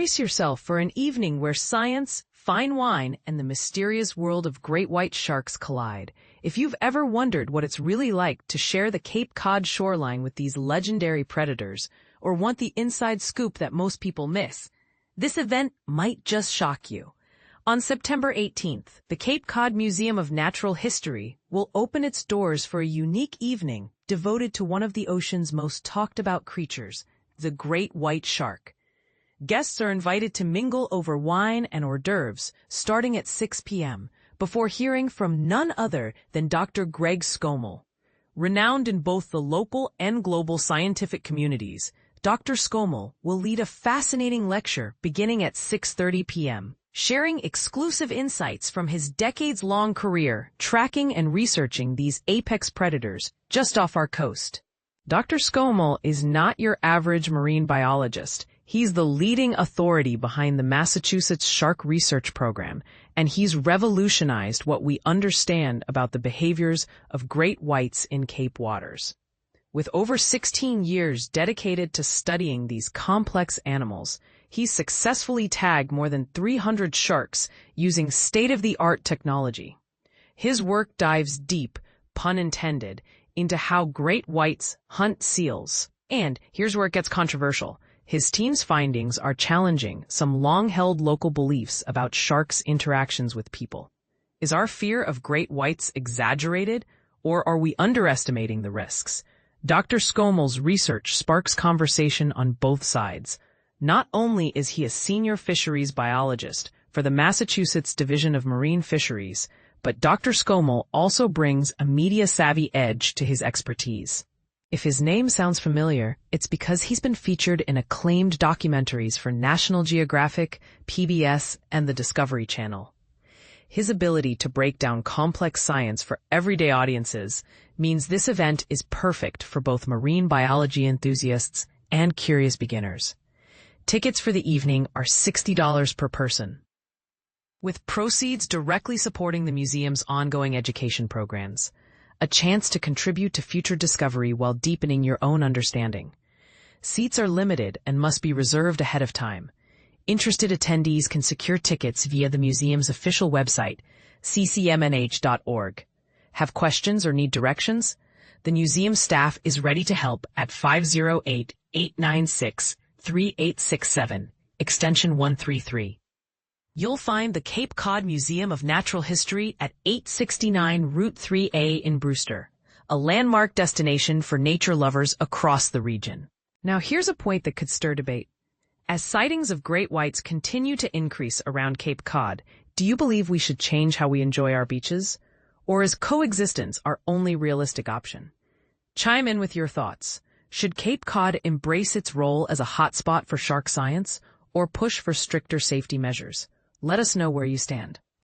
Brace yourself for an evening where science, fine wine, and the mysterious world of great white sharks collide. If you've ever wondered what it's really like to share the Cape Cod shoreline with these legendary predators, or want the inside scoop that most people miss, this event might just shock you. On September 18th, the Cape Cod Museum of Natural History will open its doors for a unique evening devoted to one of the ocean's most talked-about creatures, the great white shark. Guests are invited to mingle over wine and hors d'oeuvres starting at 6 p.m. before hearing from none other than Dr. Greg Skomal. Renowned in both the local and global scientific communities, Dr. Skomal will lead a fascinating lecture beginning at 6:30 p.m., sharing exclusive insights from his decades-long career tracking and researching these apex predators just off our coast. Dr. Skomal is not your average marine biologist. He's the leading authority behind the Massachusetts Shark Research Program, and he's revolutionized what we understand about the behaviors of great whites in Cape waters. With over 16 years dedicated to studying these complex animals, he's successfully tagged more than 300 sharks using state-of-the-art technology. His work dives deep, pun intended, into how great whites hunt seals. And here's where it gets controversial. His team's findings are challenging some long-held local beliefs about sharks' interactions with people. Is our fear of great whites exaggerated, or are we underestimating the risks? Dr. Skomal's research sparks conversation on both sides. Not only is he a senior fisheries biologist for the Massachusetts Division of Marine Fisheries, but Dr. Skomal also brings a media-savvy edge to his expertise. If his name sounds familiar, it's because he's been featured in acclaimed documentaries for National Geographic, PBS, and the Discovery Channel. His ability to break down complex science for everyday audiences means this event is perfect for both marine biology enthusiasts and curious beginners. Tickets for the evening are $60 per person, with proceeds directly supporting the museum's ongoing education programs. A chance to contribute to future discovery while deepening your own understanding. Seats are limited and must be reserved ahead of time. Interested attendees can secure tickets via the museum's official website, ccmnh.org. Have questions or need directions? The museum staff is ready to help at 508-896-3867, extension 133. You'll find the Cape Cod Museum of Natural History at 869 Route 3A in Brewster, a landmark destination for nature lovers across the region. Now here's a point that could stir debate. As sightings of great whites continue to increase around Cape Cod, do you believe we should change how we enjoy our beaches? Or is coexistence our only realistic option? Chime in with your thoughts. Should Cape Cod embrace its role as a hotspot for shark science, or push for stricter safety measures? Let us know where you stand.